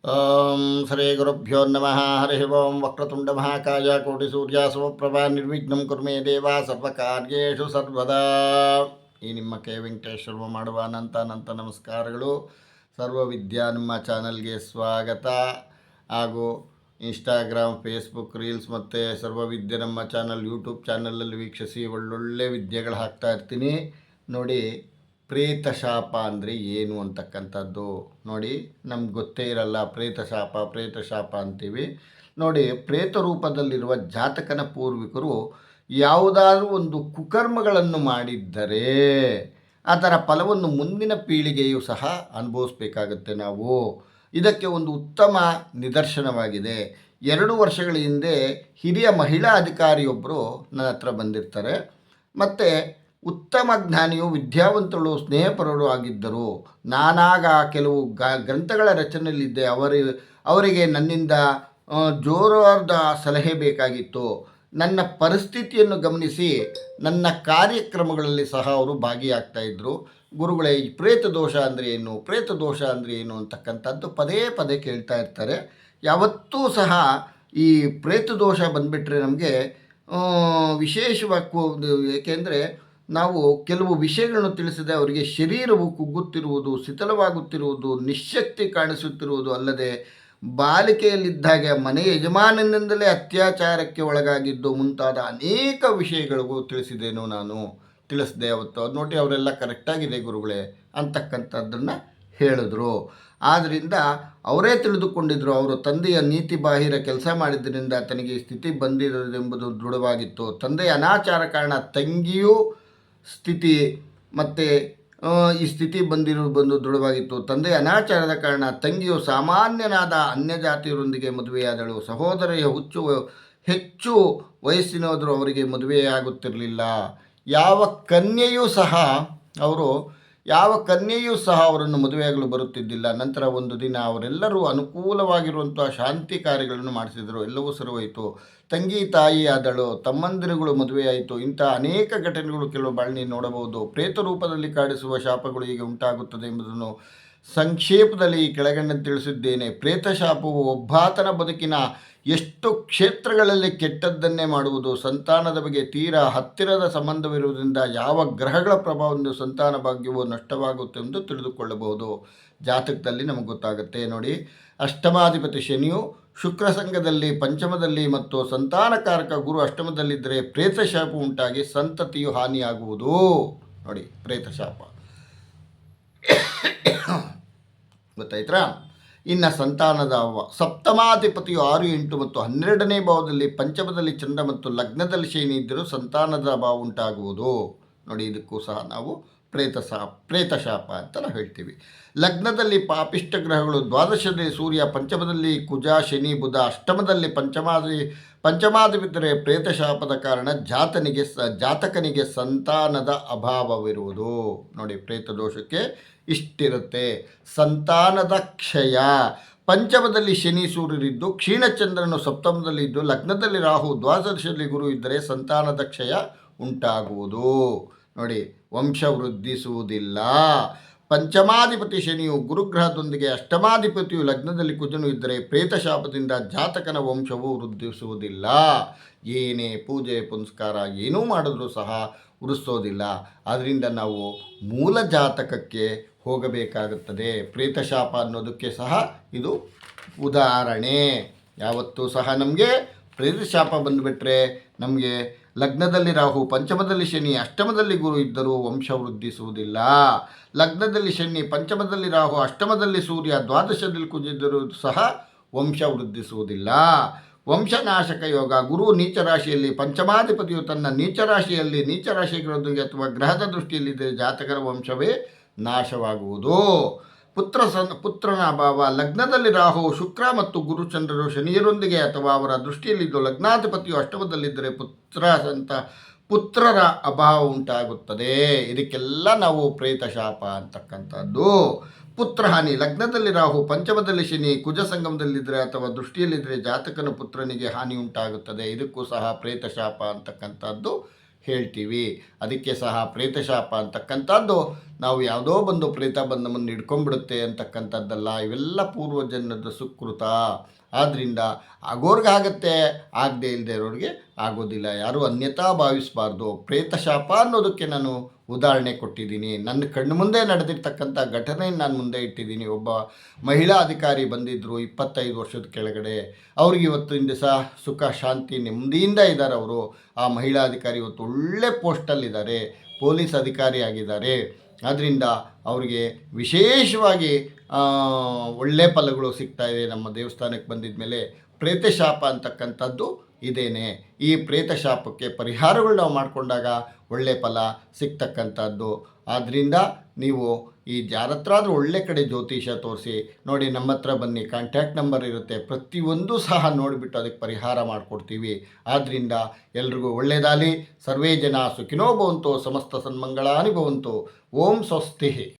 ಶ್ರೀ ಗುರುಭ್ಯೋ ನಮಃ. ಹರಿ ಓಂ. ವಕ್ರತುಂಡ ಮಹಾಕಾಯ ಕೋಟಿ ಸೂರ್ಯ ಸಮಪ್ರಭಾ ನಿರ್ವಿಘ್ನಂ ಕುರ್ಮೇ ದೇವ ಸರ್ವಕಾರ್ಯೇಷು ಸರ್ವದಾ. ಈ ನಿಮ್ಮ ಕೆ ವೆಂಕಟೇಶ್ವರ ಮಾಡುವ ಅನಂತ ನಮಸ್ಕಾರಗಳು. ಸರ್ವವಿದ್ಯಾ ನಮ್ಮ ಚಾನಲ್ಗೆ ಸ್ವಾಗತ. ಹಾಗೂ ಇನ್ಸ್ಟಾಗ್ರಾಮ್, ಫೇಸ್ಬುಕ್ ರೀಲ್ಸ್ ಮತ್ತು ಸರ್ವವಿದ್ಯೆ ನಮ್ಮ ಚಾನಲ್ ಯೂಟ್ಯೂಬ್ ಚಾನಲಲ್ಲಿ ವೀಕ್ಷಿಸಿ ಒಳ್ಳೊಳ್ಳೆ ವಿದ್ಯೆಗಳು ಹಾಕ್ತಾ ಇರ್ತೀನಿ ನೋಡಿ. ಪ್ರೇತಶಾಪ ಅಂದರೆ ಏನು ಅಂತಕ್ಕಂಥದ್ದು ನೋಡಿ, ನಮ್ಗೆ ಗೊತ್ತೇ ಇರಲ್ಲ. ಪ್ರೇತಶಾಪ ಅಂತೀವಿ ನೋಡಿ. ಪ್ರೇತ ರೂಪದಲ್ಲಿರುವ ಜಾತಕನ ಪೂರ್ವಿಕರು ಯಾವುದಾದ್ರೂ ಒಂದು ಕುಕರ್ಮಗಳನ್ನು ಮಾಡಿದ್ದರೆ ಅದರ ಫಲವನ್ನು ಮುಂದಿನ ಪೀಳಿಗೆಯೂ ಸಹ ಅನುಭವಿಸ್ಬೇಕಾಗತ್ತೆ ನಾವು. ಇದಕ್ಕೆ ಒಂದು ಉತ್ತಮ ನಿದರ್ಶನವಾಗಿದೆ. 2 ವರ್ಷಗಳ ಹಿಂದೆ ಹಿರಿಯ ಮಹಿಳಾ ಅಧಿಕಾರಿಯೊಬ್ಬರು ನನ್ನ ಹತ್ರ ಬಂದಿರ್ತಾರೆ. ಮತ್ತು ಉತ್ತಮ ಜ್ಞಾನಿಯು, ವಿದ್ಯಾವಂತರು, ಸ್ನೇಹಪರರು ಆಗಿದ್ದರು. ನಾನಾಗ ಕೆಲವು ಗ್ರಂಥಗಳ ರಚನೆಯಲ್ಲಿದ್ದೆ. ಅವರಿಗೆ ನನ್ನಿಂದ ಜೋರಾದ ಸಲಹೆ ಬೇಕಾಗಿತ್ತು. ನನ್ನ ಪರಿಸ್ಥಿತಿಯನ್ನು ಗಮನಿಸಿ ನನ್ನ ಕಾರ್ಯಕ್ರಮಗಳಲ್ಲಿ ಸಹ ಅವರು ಭಾಗಿಯಾಗ್ತಾಯಿದ್ರು. ಗುರುಗಳೇ, ಈ ಪ್ರೇತ ದೋಷ ಅಂದರೆ ಏನು ಅಂತಕ್ಕಂಥದ್ದು ಪದೇ ಕೇಳ್ತಾ ಇರ್ತಾರೆ. ಯಾವತ್ತೂ ಸಹ ಈ ಪ್ರೇತ ದೋಷ ಬಂದುಬಿಟ್ರೆ ನಮಗೆ ವಿಶೇಷವಾಗಿ, ಏಕೆಂದರೆ ನಾವು ಕೆಲವು ವಿಷಯಗಳನ್ನು ತಿಳಿಸದೆ ಅವರಿಗೆ ಶರೀರವು ಕುಗ್ಗುತ್ತಿರುವುದು, ಶಿಥಿಲವಾಗುತ್ತಿರುವುದು, ನಿಶ್ಶಕ್ತಿ ಕಾಣಿಸುತ್ತಿರುವುದು ಅಲ್ಲದೆ ಬಾಲಿಕೆಯಲ್ಲಿದ್ದಾಗೆ ಮನೆ ಯಜಮಾನನಿಂದಲೇ ಅತ್ಯಾಚಾರಕ್ಕೆ ಒಳಗಾಗಿದ್ದು ಮುಂತಾದ ಅನೇಕ ವಿಷಯಗಳಿಗೂ ತಿಳಿಸಿದೆ ಅವತ್ತು. ಅದು ನೋಡಿ, ಅವರೆಲ್ಲ ಕರೆಕ್ಟಾಗಿದೆ ಗುರುಗಳೇ ಅಂತಕ್ಕಂಥದ್ದನ್ನು ಹೇಳಿದ್ರು. ಆದ್ದರಿಂದ ಅವರೇ ತಿಳಿದುಕೊಂಡಿದ್ದರು. ಅವರ ತಂದೆಯ ನೀತಿ ಬಾಹಿರ ಕೆಲಸ ಮಾಡಿದ್ದರಿಂದ ತನಗೆ ಈ ಸ್ಥಿತಿ ಬಂದಿರೋದೆಂಬುದು ದೃಢವಾಗಿತ್ತು. ತಂದೆಯ ಅನಾಚಾರ ಕಾರಣ ತಂಗಿಯೂ ಸ್ಥಿತಿ ಮತ್ತು ಈ ಸ್ಥಿತಿ ಬಂದು ದೃಢವಾಗಿತ್ತು. ತಂದೆಯ ಅನಾಚಾರದ ಕಾರಣ ತಂಗಿಯು ಸಾಮಾನ್ಯನಾದ ಅನ್ಯಜಾತಿಯರೊಂದಿಗೆ ಮದುವೆಯಾದಳು. ಸಹೋದರಿಯ ಹೆಚ್ಚು ವಯಸ್ಸಿನವರು ಅವರಿಗೆ ಮದುವೆಯಾಗುತ್ತಿರಲಿಲ್ಲ. ಯಾವ ಕನ್ಯೆಯೂ ಸಹ ಅವರನ್ನು ಮದುವೆಯಾಗಲು ಬರುತ್ತಿದ್ದಿಲ್ಲ. ನಂತರ ಒಂದು ದಿನ ಅವರೆಲ್ಲರೂ ಅನುಕೂಲವಾಗಿರುವಂಥ ಶಾಂತಿ ಕಾರ್ಯಗಳನ್ನು ಮಾಡಿಸಿದರು. ಎಲ್ಲವೂ ಸರಿಹೋಯಿತು. ತಂಗಿ ತಾಯಿ ಆದಳು, ತಮ್ಮಂದಿರುಗಳು ಮದುವೆಯಾಯಿತು. ಇಂಥ ಅನೇಕ ಘಟನೆಗಳು ಕೆಲವು ಬಾಳಿನಲ್ಲಿ ನೋಡಬಹುದು. ಪ್ರೇತ ರೂಪದಲ್ಲಿ ಕಾಡಿಸುವ ಶಾಪಗಳು ಹೀಗೆ ಉಂಟಾಗುತ್ತದೆ ಎಂಬುದನ್ನು ಸಂಕ್ಷೇಪದಲ್ಲಿ ಈ ಕೆಳಗಂಡ ತಿಳಿಸಿದ್ದೇನೆ. ಪ್ರೇತ ಶಾಪವು ಒಬ್ಬಾತನ ಬದುಕಿನ ಎಷ್ಟು ಕ್ಷೇತ್ರಗಳಲ್ಲಿ ಕೆಟ್ಟದ್ದನ್ನೇ ಮಾಡುವುದು. ಸಂತಾನದ ಬಗ್ಗೆ ತೀರಾ ಹತ್ತಿರದ ಸಂಬಂಧವಿರುವುದರಿಂದ ಯಾವ ಗ್ರಹಗಳ ಪ್ರಭಾವದಿಂದ ಸಂತಾನ ಭಾಗ್ಯವು ನಷ್ಟವಾಗುತ್ತೆ ಎಂದು ತಿಳಿದುಕೊಳ್ಳಬಹುದು. ಜಾತಕದಲ್ಲಿ ನಮಗೆ ಗೊತ್ತಾಗುತ್ತೆ ನೋಡಿ. ಅಷ್ಟಮಾಧಿಪತಿ ಶನಿಯು ಶುಕ್ರ ಸಂಘದಲ್ಲಿ ಪಂಚಮದಲ್ಲಿ ಮತ್ತು ಸಂತಾನಕಾರಕ ಗುರು ಅಷ್ಟಮದಲ್ಲಿದ್ದರೆ ಪ್ರೇತಶಾಪ ಉಂಟಾಗಿ ಸಂತತಿಯು ಹಾನಿಯಾಗುವುದು ನೋಡಿ. ಪ್ರೇತಶಾಪ ಗೊತ್ತಾಯ್ತಾ? ಇನ್ನು ಸಂತಾನದ ಸಪ್ತಮಾಧಿಪತಿಯು 6, 8 ಮತ್ತು 12ನೇ ಭಾವದಲ್ಲಿ, ಪಂಚಮದಲ್ಲಿ ಚಂದ್ರ ಮತ್ತು ಲಗ್ನದಲ್ಲಿ ಶನಿ ಇದ್ದರೂ ಸಂತಾನದ ಅಭಾವ ಉಂಟಾಗುವುದು ನೋಡಿ. ಇದಕ್ಕೂ ಸಹ ನಾವು ಪ್ರೇತಶಾಪ ಅಂತ ನಾವು ಹೇಳ್ತೀವಿ. ಲಗ್ನದಲ್ಲಿ ಪಾಪಿಷ್ಟ ಗ್ರಹಗಳು, ದ್ವಾದಶದಲ್ಲಿ ಸೂರ್ಯ, ಪಂಚಮದಲ್ಲಿ ಕುಜ, ಶನಿ, ಬುಧ, ಅಷ್ಟಮದಲ್ಲಿ ಪಂಚಮಾಧಿಪಿತರೆ ಪ್ರೇತಶಾಪದ ಕಾರಣ ಜಾತಕನಿಗೆ ಸಂತಾನದ ಅಭಾವವಿರುವುದು ನೋಡಿ. ಪ್ರೇತ ದೋಷಕ್ಕೆ ಇಷ್ಟಿರುತ್ತೆ. ಸಂತಾನದ ಕ್ಷಯ. ಪಂಚಮದಲ್ಲಿ ಶನಿ ಸೂರ್ಯರಿದ್ದು, ಕ್ಷೀಣಚಂದ್ರನು ಸಪ್ತಮದಲ್ಲಿದ್ದು, ಲಗ್ನದಲ್ಲಿ ರಾಹು, ದ್ವಾದಶದಲ್ಲಿ ಗುರು ಇದ್ದರೆ ಸಂತಾನದ ಕ್ಷಯ ಉಂಟಾಗುವುದು ನೋಡಿ. ವಂಶ ವೃದ್ಧಿಸುವುದಿಲ್ಲ. ಪಂಚಮಾಧಿಪತಿ ಶನಿಯು ಗುರುಗ್ರಹದೊಂದಿಗೆ ಅಷ್ಟಮಾಧಿಪತಿಯು ಲಗ್ನದಲ್ಲಿ ಕುಜನು ಇದ್ದರೆ ಪ್ರೇತಶಾಪದಿಂದ ಜಾತಕನ ವಂಶವು ವೃದ್ಧಿಸುವುದಿಲ್ಲ. ಏನೇ ಪೂಜೆ ಪುನಸ್ಕಾರ ಏನೂ ಮಾಡಿದ್ರೂ ಸಹ ಉಳಿಸೋದಿಲ್ಲ. ಆದ್ದರಿಂದ ನಾವು ಮೂಲ ಜಾತಕಕ್ಕೆ ಹೋಗಬೇಕಾಗುತ್ತದೆ. ಪ್ರೇತಶಾಪ ಅನ್ನೋದಕ್ಕೆ ಸಹ ಇದು ಉದಾಹರಣೆ. ಯಾವತ್ತೂ ಸಹ ನಮಗೆ ಪ್ರೇತಶಾಪ ಬಂದುಬಿಟ್ರೆ ನಮಗೆ ಲಗ್ನದಲ್ಲಿ ರಾಹು, ಪಂಚಮದಲ್ಲಿ ಶನಿ, ಅಷ್ಟಮದಲ್ಲಿ ಗುರು ಇದ್ದರೂ ವಂಶ ವೃದ್ಧಿಸುವುದಿಲ್ಲ. ಲಗ್ನದಲ್ಲಿ ಶನಿ, ಪಂಚಮದಲ್ಲಿ ರಾಹು, ಅಷ್ಟಮದಲ್ಲಿ ಸೂರ್ಯ, ದ್ವಾದಶದಲ್ಲಿ ಕುಜಿದ್ದರೂ ಸಹ ವಂಶ ವೃದ್ಧಿಸುವುದಿಲ್ಲ. ವಂಶನಾಶಕ ಯೋಗ. ಗುರು ನೀಚರಾಶಿಯಲ್ಲಿ, ಪಂಚಮಾಧಿಪತಿಯು ತನ್ನ ನೀಚರಾಶಿಗಳೊಂದಿಗೆ ಅಥವಾ ಗ್ರಹದ ದೃಷ್ಟಿಯಲ್ಲಿದ್ದರೆ ಜಾತಕರ ವಂಶವೇ ನಾಶವಾಗುವುದು. ಪುತ್ರನ ಅಭಾವ. ಲಗ್ನದಲ್ಲಿ ರಾಹು, ಶುಕ್ರ ಮತ್ತು ಗುರುಚಂದ್ರರು ಶನಿಯರೊಂದಿಗೆ ಅಥವಾ ಅವರ ದೃಷ್ಟಿಯಲ್ಲಿದ್ದು ಲಗ್ನಾಧಿಪತಿಯು ಅಷ್ಟಮದಲ್ಲಿದ್ದರೆ ಪುತ್ರರ ಅಭಾವ ಉಂಟಾಗುತ್ತದೆ. ಇದಕ್ಕೆಲ್ಲ ನಾವು ಪ್ರೇತಶಾಪ ಅಂತಕ್ಕಂಥದ್ದು. ಪುತ್ರಹಾನಿ. ಲಗ್ನದಲ್ಲಿ ರಾಹು, ಪಂಚಮದಲ್ಲಿ ಶನಿ, ಕುಜ ಸಂಗಮದಲ್ಲಿದ್ದರೆ ಅಥವಾ ದೃಷ್ಟಿಯಲ್ಲಿದ್ದರೆ ಜಾತಕನ ಪುತ್ರನಿಗೆ ಹಾನಿ ಉಂಟಾಗುತ್ತದೆ. ಇದಕ್ಕೂ ಸಹ ಪ್ರೇತಶಾಪ ಅಂತಕ್ಕಂಥದ್ದು ಹೇಳ್ತೀವಿ. ಅದಕ್ಕೆ ಸಹ ಪ್ರೇತಶಾಪ ಅಂತಕ್ಕಂಥದ್ದು ನಾವು ಯಾವುದೋ ಬಂದು ಪ್ರೇತ ಬಂದು ನಮ್ಮನ್ನು ಹಿಡ್ಕೊಂಡ್ಬಿಡುತ್ತೆ ಅಂತಕ್ಕಂಥದ್ದಲ್ಲ. ಇವೆಲ್ಲ ಪೂರ್ವಜನ್ಮದ ಸುಕೃತ. ಆದ್ದರಿಂದ ಆಗೋರ್ಗಾಗತ್ತೆ, ಆಗದೆ ಇಲ್ಲದೆ ಇರೋರಿಗೆ ಆಗೋದಿಲ್ಲ. ಯಾರೂ ಅನ್ಯತಾ ಭಾವಿಸಬಾರ್ದು. ಪ್ರೇತಶಾಪ ಅನ್ನೋದಕ್ಕೆ ನಾನು ಉದಾಹರಣೆ ಕೊಟ್ಟಿದ್ದೀನಿ. ನನ್ನ ಕಣ್ಣು ಮುಂದೆ ನಡೆದಿರ್ತಕ್ಕಂಥ ಘಟನೆಯನ್ನು ನಾನು ಮುಂದೆ ಇಟ್ಟಿದ್ದೀನಿ. ಒಬ್ಬ ಮಹಿಳಾ ಅಧಿಕಾರಿ ಬಂದಿದ್ದರು 25 ವರ್ಷದ ಕೆಳಗಡೆ. ಅವ್ರಿಗೆ ಇವತ್ತಿನ ದಿವಸ ಸುಖ ಶಾಂತಿ ನೆಮ್ಮದಿಯಿಂದ ಇದ್ದಾರೆ. ಅವರು ಆ ಮಹಿಳಾ ಅಧಿಕಾರಿ ಇವತ್ತು ಒಳ್ಳೆ ಪೋಸ್ಟಲ್ಲಿದ್ದಾರೆ, ಪೊಲೀಸ್ ಅಧಿಕಾರಿ ಆಗಿದ್ದಾರೆ. ಆದ್ದರಿಂದ ಅವರಿಗೆ ವಿಶೇಷವಾಗಿ ಒಳ್ಳೆ ಫಲಗಳು ಸಿಗ್ತಾಯಿದೆ. ನಮ್ಮ ದೇವಸ್ಥಾನಕ್ಕೆ ಬಂದಿದ ಮೇಲೆ ಪ್ರೇತಶಾಪ ಅಂತಕ್ಕಂಥದ್ದು ಇದೇನೆ. ಈ ಪ್ರೇತಶಾಪಕ್ಕೆ ಪರಿಹಾರಗಳು ನಾವು ಮಾಡಿಕೊಂಡಾಗ ಒಳ್ಳೆ ಫಲ ಸಿಗ್ತಕ್ಕಂಥದ್ದು. ಆದ್ದರಿಂದ ನೀವು ಈ ಯಾರತ್ರ ಆದರೂ ಒಳ್ಳೆ ಕಡೆ ಜ್ಯೋತಿಷ ತೋರಿಸಿ ನೋಡಿ, ನಮ್ಮ ಹತ್ರ ಬನ್ನಿ, ಕಾಂಟ್ಯಾಕ್ಟ್ ನಂಬರ್ ಇರುತ್ತೆ, ಪ್ರತಿಯೊಂದು ಸಹ ನೋಡಿಬಿಟ್ಟು ಅದಕ್ಕೆ ಪರಿಹಾರ ಮಾಡಿಕೊಡ್ತೀವಿ. ಆದ್ದರಿಂದ ಎಲ್ರಿಗೂ ಒಳ್ಳೆಯದಾಗಲಿ. ಸರ್ವೇ ಜನ ಸುಖಿನೋ ಭವಂತು, ಸಮಸ್ತ ಸನ್ಮಂಗಳಾನಿ ಭವಂತು. ಓಂ ಸ್ವಸ್ತಿ.